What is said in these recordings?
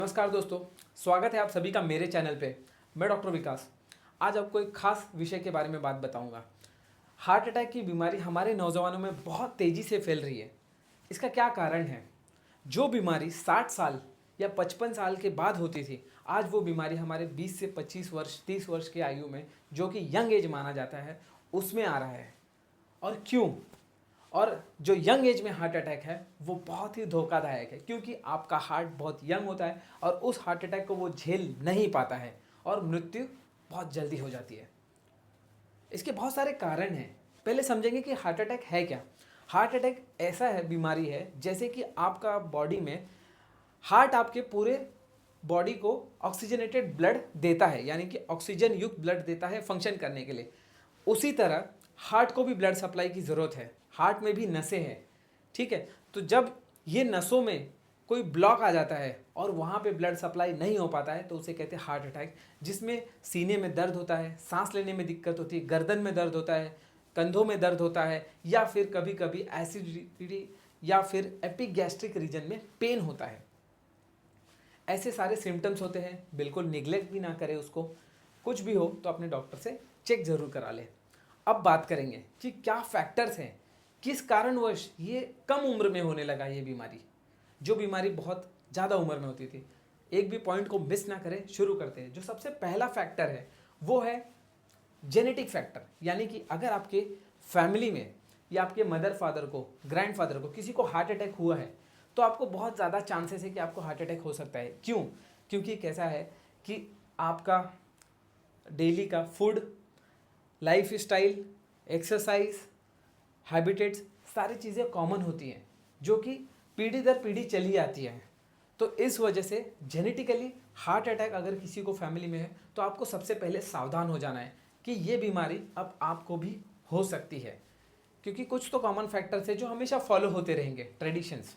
नमस्कार दोस्तों, स्वागत है आप सभी का मेरे चैनल पे। मैं डॉक्टर विकास आज आपको एक खास विषय के बारे में बात बताऊंगा। हार्ट अटैक की बीमारी हमारे नौजवानों में बहुत तेज़ी से फैल रही है। इसका क्या कारण है? जो बीमारी 60 साल या 55 साल के बाद होती थी, आज वो बीमारी हमारे 20 से 25 वर्ष 30 वर्ष की आयु में, जो कि यंग एज माना जाता है, उसमें आ रहा है। और क्यों? और जो यंग एज में हार्ट अटैक है वो बहुत ही धोखादायक है, क्योंकि आपका हार्ट बहुत यंग होता है और उस हार्ट अटैक को वो झेल नहीं पाता है और मृत्यु बहुत जल्दी हो जाती है। इसके बहुत सारे कारण हैं। पहले समझेंगे कि हार्ट अटैक है क्या। हार्ट अटैक ऐसा है बीमारी है जैसे कि आपका बॉडी में हार्ट आपके पूरे बॉडी को ऑक्सीजनेटेड ब्लड देता है, यानी कि ऑक्सीजन युक्त ब्लड देता है फंक्शन करने के लिए। उसी तरह हार्ट को भी ब्लड सप्लाई की ज़रूरत है। हार्ट में भी नसें हैं, ठीक है। तो जब ये नसों में कोई ब्लॉक आ जाता है और वहाँ पे ब्लड सप्लाई नहीं हो पाता है तो उसे कहते हैं हार्ट अटैक, जिसमें सीने में दर्द होता है, सांस लेने में दिक्कत होती है, गर्दन में दर्द होता है, कंधों में दर्द होता है, या फिर कभी कभी एसिडिटी या फिर एपिगैस्ट्रिक रीजन में पेन होता है। ऐसे सारे सिम्टम्स होते हैं। बिल्कुल निगलेक्ट भी ना करें उसको। कुछ भी हो तो अपने डॉक्टर से चेक ज़रूर करा लें। अब बात करेंगे कि क्या फैक्टर्स हैं, किस कारणवश ये कम उम्र में होने लगा ये बीमारी, जो बीमारी बहुत ज़्यादा उम्र में होती थी। एक भी पॉइंट को मिस ना करें, शुरू करते हैं। जो सबसे पहला फैक्टर है वो है जेनेटिक फैक्टर, यानी कि अगर आपके फैमिली में या आपके मदर फादर को, ग्रैंडफादर को किसी को हार्ट अटैक हुआ है तो आपको बहुत ज़्यादा चांसेस है कि आपको हार्ट अटैक हो सकता है। क्यों? क्योंकि कैसा है कि आपका डेली का food, life style, exercise, habitats, सारी चीज़ें कॉमन होती हैं जो कि पीढ़ी दर पीढ़ी चली आती हैं। तो इस वजह से जेनेटिकली हार्ट अटैक अगर किसी को फैमिली में है तो आपको सबसे पहले सावधान हो जाना है कि ये बीमारी अब आपको भी हो सकती है, क्योंकि कुछ तो कॉमन फैक्टर्स है जो हमेशा फॉलो होते रहेंगे, ट्रेडिशंस,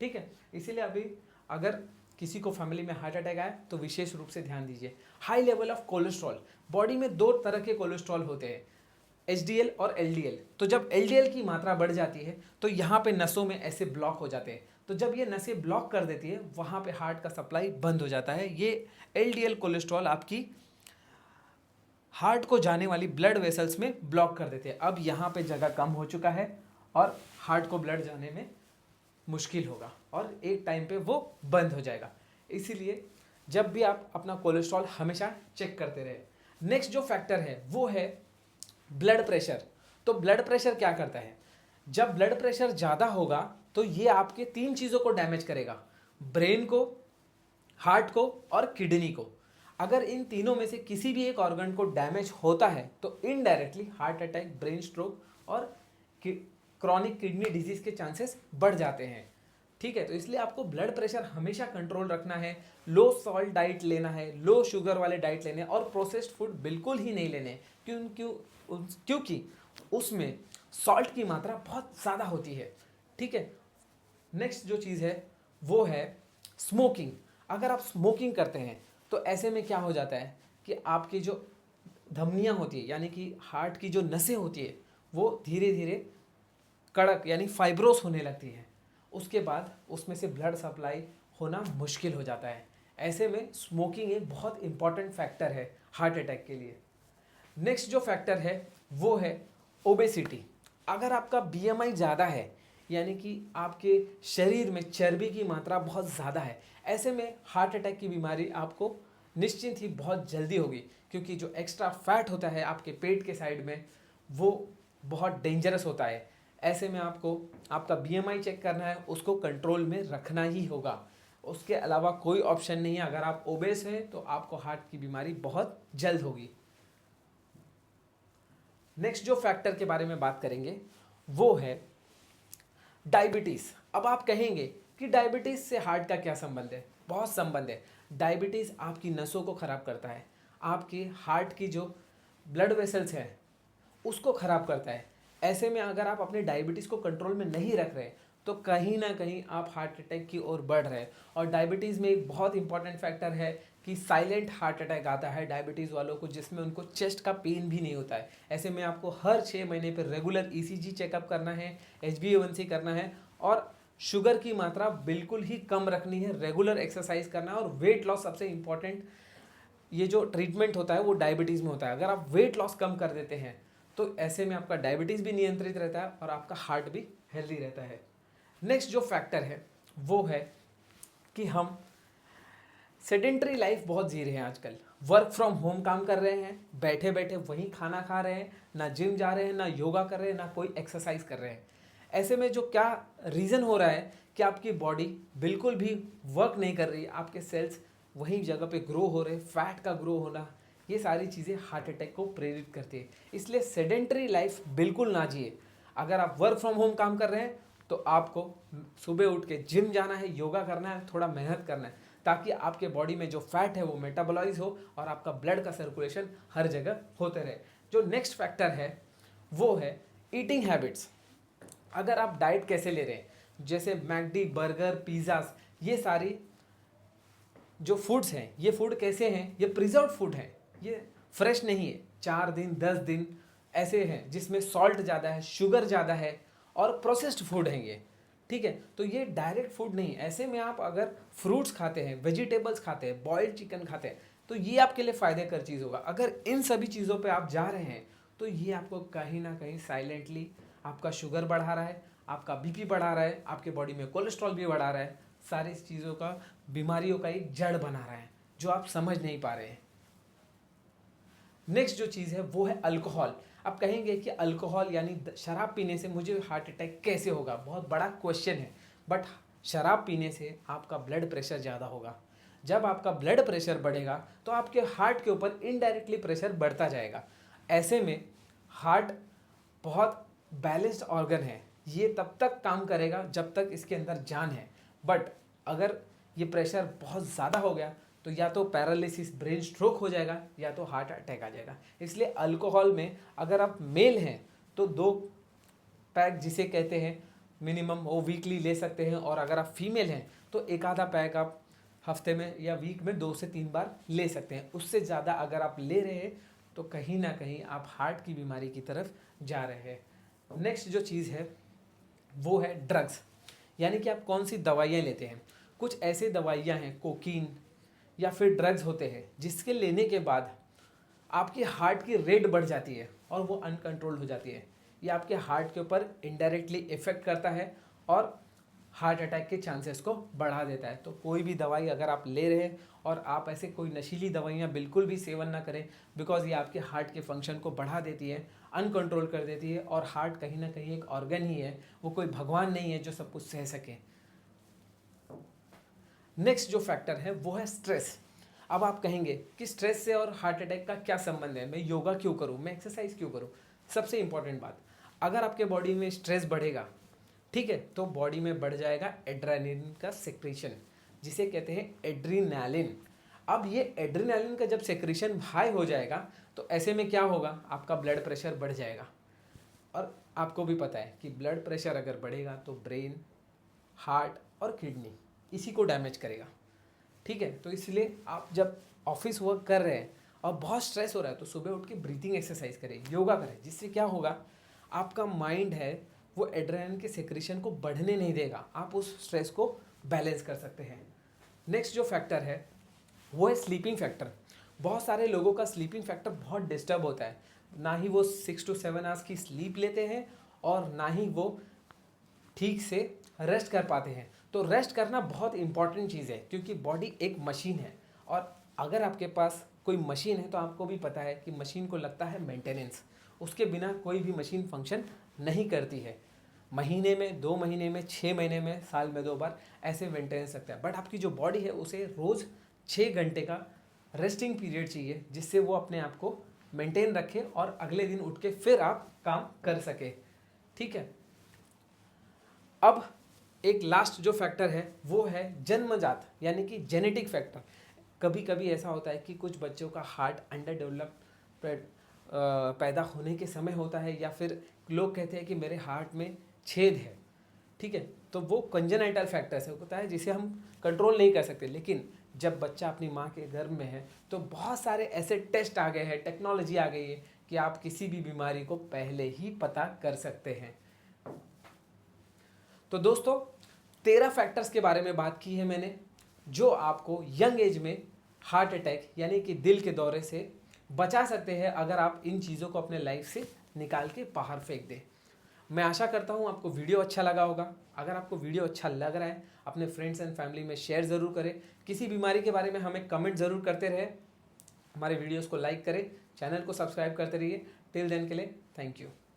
ठीक है। इसीलिए अभी अगर किसी को फैमिली में हार्ट अटैक आए तो विशेष रूप से ध्यान दीजिए। High level of cholesterol, body में दो तरह के कोलेस्ट्रॉल होते हैं, एचडीएल और एलडीएल। तो जब एलडीएल की मात्रा बढ़ जाती है तो यहाँ पे नसों में ऐसे ब्लॉक हो जाते हैं। तो जब ये नसें ब्लॉक कर देती है वहाँ पे हार्ट का सप्लाई बंद हो जाता है। ये एलडीएल कोलेस्ट्रॉल आपकी हार्ट को जाने वाली ब्लड वेसल्स में ब्लॉक कर देते हैं। अब यहाँ पे जगह कम हो चुका है और हार्ट को ब्लड जाने में मुश्किल होगा और एक टाइम पे वो बंद हो जाएगा। इसीलिए जब भी आप अपना कोलेस्ट्रॉल हमेशा चेक करते रहे। नेक्स्ट जो फैक्टर है वो है ब्लड प्रेशर। तो ब्लड प्रेशर क्या करता है? जब ब्लड प्रेशर ज़्यादा होगा तो ये आपके तीन चीज़ों को डैमेज करेगा, ब्रेन को, हार्ट को और किडनी को। अगर इन तीनों में से किसी भी एक ऑर्गन को डैमेज होता है तो indirectly heart attack, brain stroke और क्रॉनिक किडनी डिजीज के चांसेस बढ़ जाते हैं, ठीक है। तो इसलिए आपको ब्लड प्रेशर हमेशा कंट्रोल रखना है, लो सॉल्ट डाइट लेना है, लो शुगर वाले डाइट लेने और प्रोसेस्ड फूड बिल्कुल ही नहीं लेने। क्योंकि उसमें सॉल्ट की मात्रा बहुत ज़्यादा होती है, ठीक है। नेक्स्ट जो चीज़ है वो है स्मोकिंग। अगर आप स्मोकिंग करते हैं तो ऐसे में क्या हो जाता है कि आपकी जो धमनियाँ होती है, यानी कि हार्ट की जो नसें होती है, वो धीरे धीरे कड़क यानी फाइब्रोस होने लगती है। उसके बाद उसमें से ब्लड सप्लाई होना मुश्किल हो जाता है। ऐसे में स्मोकिंग एक बहुत इंपॉर्टेंट फैक्टर है हार्ट अटैक के लिए। नेक्स्ट जो फैक्टर है वो है ओबेसिटी। अगर आपका बीएमआई ज़्यादा है, यानी कि आपके शरीर में चर्बी की मात्रा बहुत ज़्यादा है, ऐसे में हार्ट अटैक की बीमारी आपको निश्चित ही बहुत जल्दी होगी, क्योंकि जो एक्स्ट्रा फैट होता है आपके पेट के साइड में वो बहुत डेंजरस होता है। ऐसे में आपको आपका बीएमआई चेक करना है, उसको कंट्रोल में रखना ही होगा। उसके अलावा कोई ऑप्शन नहीं है। अगर आप ओबेस हैं तो आपको हार्ट की बीमारी बहुत जल्द होगी। नेक्स्ट जो फैक्टर के बारे में बात करेंगे वो है डायबिटीज़। अब आप कहेंगे कि डायबिटीज़ से हार्ट का क्या संबंध है? बहुत संबंध है। डायबिटीज़ आपकी नसों को ख़राब करता है, आपकी हार्ट की जो ब्लड वेसल्स है उसको ख़राब करता है। ऐसे में अगर आप अपने डायबिटीज़ को कंट्रोल में नहीं रख रहे तो कहीं ना कहीं आप हार्ट अटैक की ओर बढ़ रहे हैं। और डायबिटीज़ में एक बहुत इंपॉर्टेंट फैक्टर है कि साइलेंट हार्ट अटैक आता है डायबिटीज़ वालों को, जिसमें उनको चेस्ट का पेन भी नहीं होता है। ऐसे में आपको हर 6 महीने पर रेगुलर ईसीजी चेकअप करना है, HbA1c करना है और शुगर की मात्रा बिल्कुल ही कम रखनी है, रेगुलर एक्सरसाइज करना है, और वेट लॉस सबसे इंपॉर्टेंट ये जो ट्रीटमेंट होता है वो डायबिटीज़ में होता है। अगर आप वेट लॉस कम कर देते हैं तो ऐसे में आपका डायबिटीज़ भी नियंत्रित रहता है और आपका हार्ट भी हेल्दी रहता है। नेक्स्ट जो फैक्टर है वो है कि हम सेडेंटरी लाइफ बहुत जी रहे हैं आजकल। वर्क फ्रॉम होम काम कर रहे हैं, बैठे बैठे वहीं खाना खा रहे हैं, ना जिम जा रहे हैं, ना योगा कर रहे हैं, ना कोई एक्सरसाइज कर रहे हैं। ऐसे में जो क्या रीज़न हो रहा है कि आपकी बॉडी बिल्कुल भी वर्क नहीं कर रही, आपके सेल्स वहीं जगह पे ग्रो हो रहे, फैट का ग्रो होना, ये सारी चीज़ें हार्ट अटैक को प्रेरित करती है। इसलिए सेडेंटरी लाइफ बिल्कुल ना जिए। अगर आप वर्क फ्रॉम होम काम कर रहे हैं तो आपको सुबह उठ के जिम जाना है, योगा करना है, थोड़ा मेहनत करना है, ताकि आपके बॉडी में जो फैट है वो मेटाबॉलाइज हो और आपका ब्लड का सर्कुलेशन हर जगह होते रहे। जो नेक्स्ट फैक्टर है वो है ईटिंग हैबिट्स। अगर आप डाइट कैसे ले रहे हैं, जैसे मैकडी, बर्गर, पिज़्ज़ास, ये सारी जो फूड्स हैं, ये फूड कैसे हैं, ये प्रिजर्व फूड हैं, ये फ्रेश नहीं है। 4 दिन 10 दिन ऐसे हैं जिसमें सॉल्ट ज़्यादा है, शुगर ज़्यादा है और प्रोसेस्ड फूड हैं ये, ठीक है। तो ये डायरेक्ट फूड नहीं। ऐसे में आप अगर फ्रूट्स खाते हैं, वेजिटेबल्स खाते हैं, बॉइल्ड चिकन खाते हैं तो ये आपके लिए फ़ायदे कर चीज़ होगा। अगर इन सभी चीज़ों पे आप जा रहे हैं तो ये आपको कहीं ना कहीं साइलेंटली आपका शुगर बढ़ा रहा है, आपका बीपी बढ़ा रहा है, आपके बॉडी में कोलेस्ट्रॉल भी बढ़ा रहा है, सारी चीज़ों का, बीमारियों का एक जड़ बना रहा है जो आप समझ नहीं पा रहे हैं। नेक्स्ट जो चीज़ है वो है अल्कोहल। आप कहेंगे कि अल्कोहल यानी शराब पीने से मुझे हार्ट अटैक कैसे होगा, बहुत बड़ा क्वेश्चन है। बट शराब पीने से आपका ब्लड प्रेशर ज़्यादा होगा। जब आपका ब्लड प्रेशर बढ़ेगा तो आपके हार्ट के ऊपर इनडायरेक्टली प्रेशर बढ़ता जाएगा। ऐसे में हार्ट बहुत बैलेंस्ड ऑर्गन है, ये तब तक काम करेगा जब तक इसके अंदर जान है। बट अगर ये प्रेशर बहुत ज़्यादा हो गया तो या तो पैरालिसिस, ब्रेन स्ट्रोक हो जाएगा, या तो हार्ट अटैक आ जाएगा। इसलिए अल्कोहल में अगर आप मेल हैं तो 2 पैक जिसे कहते हैं मिनिमम वो वीकली ले सकते हैं, और अगर आप फीमेल हैं तो एक आधा पैक आप हफ्ते में या वीक में 2 से 3 बार ले सकते हैं। उससे ज़्यादा अगर आप ले रहे हैं तो कहीं ना कहीं आप हार्ट की बीमारी की तरफ जा रहे हैं। नेक्स्ट जो चीज़ है वो है ड्रग्स, यानी कि आप कौन सी दवाइयाँ लेते हैं। कुछ ऐसे दवाइयाँ हैं, कोकीन या फिर ड्रग्स होते हैं, जिसके लेने के बाद आपकी हार्ट की रेट बढ़ जाती है और वो अनकंट्रोल्ड हो जाती है। ये आपके हार्ट के ऊपर इनडायरेक्टली इफेक्ट करता है और हार्ट अटैक के चांसेस को बढ़ा देता है। तो कोई भी दवाई अगर आप ले रहे हैं, और आप ऐसे कोई नशीली दवाइयाँ बिल्कुल भी सेवन ना करें, बिकॉज ये आपके हार्ट के फंक्शन को बढ़ा देती है, अनकंट्रोल कर देती है। और हार्ट कहीं ना कहीं एक ऑर्गन ही है, वो कोई भगवान नहीं है जो सब कुछ सह सके। नेक्स्ट जो फैक्टर है वो है स्ट्रेस। अब आप कहेंगे कि स्ट्रेस से और हार्ट अटैक का क्या संबंध है, मैं योगा क्यों करूं, मैं एक्सरसाइज क्यों करूं। सबसे इंपॉर्टेंट बात, अगर आपके बॉडी में स्ट्रेस बढ़ेगा, ठीक है, तो बॉडी में बढ़ जाएगा एड्रेनलिन का सेक्रेशन, जिसे कहते हैं एड्रीनलिन। अब ये एड्रीनलिन का जब सेक्रेशन हाई हो जाएगा तो ऐसे में क्या होगा, आपका ब्लड प्रेशर बढ़ जाएगा। और आपको भी पता है कि ब्लड प्रेशर अगर बढ़ेगा तो ब्रेन, हार्ट और किडनी इसी को डैमेज करेगा, ठीक है। तो इसलिए आप जब ऑफिस वर्क कर रहे हैं और बहुत स्ट्रेस हो रहा है तो सुबह उठ के ब्रीथिंग एक्सरसाइज करें, योगा करें, जिससे क्या होगा, आपका माइंड है वो एड्रेनलिन के सेक्रेशन को बढ़ने नहीं देगा, आप उस स्ट्रेस को बैलेंस कर सकते हैं। नेक्स्ट जो फैक्टर है वो है स्लीपिंग फैक्टर। बहुत सारे लोगों का स्लीपिंग फैक्टर बहुत डिस्टर्ब होता है, ना ही वो 6 to 7 आवर्स की स्लीप लेते हैं और ना ही वो ठीक से रेस्ट कर पाते हैं। तो रेस्ट करना बहुत इंपॉर्टेंट चीज़ है, क्योंकि बॉडी एक मशीन है, और अगर आपके पास कोई मशीन है तो आपको भी पता है कि मशीन को लगता है मेंटेनेंस, उसके बिना कोई भी मशीन फंक्शन नहीं करती है। महीने में, 2 महीने में, 6 महीने में, साल में 2 बार ऐसे मेंटेनेंस लगता है। बट आपकी जो बॉडी है उसे रोज़ 6 घंटे का रेस्टिंग पीरियड चाहिए, जिससे वो अपने आप को मेंटेन रखे और अगले दिन उठ के फिर आप काम कर सके, ठीक है। अब एक लास्ट जो फैक्टर है वो है जन्मजात, यानी कि जेनेटिक फैक्टर। कभी कभी ऐसा होता है कि कुछ बच्चों का हार्ट अंडर डेवलप पैदा होने के समय होता है, या फिर लोग कहते हैं कि मेरे हार्ट में छेद है, ठीक है। तो वो कंजेनाइटल फैक्टर से होता है जिसे हम कंट्रोल नहीं कर सकते। लेकिन जब बच्चा अपनी माँ के गर्भ में है तो बहुत सारे ऐसे टेस्ट आ गए हैं, टेक्नोलॉजी आ गई है कि आप किसी भी बीमारी को पहले ही पता कर सकते हैं। तो दोस्तों, 13 फैक्टर्स के बारे में बात की है मैंने, जो आपको यंग एज में हार्ट अटैक यानी कि दिल के दौरे से बचा सकते हैं अगर आप इन चीज़ों को अपने लाइफ से निकाल के बाहर फेंक दें। मैं आशा करता हूँ आपको वीडियो अच्छा लगा होगा। अगर आपको वीडियो अच्छा लग रहा है अपने फ्रेंड्स एंड फैमिली में शेयर ज़रूर करें। किसी बीमारी के बारे में हमें कमेंट ज़रूर करते रहे। हमारे वीडियोस को लाइक करें, चैनल को सब्सक्राइब करते रहिए। टिल देन के लिए थैंक यू।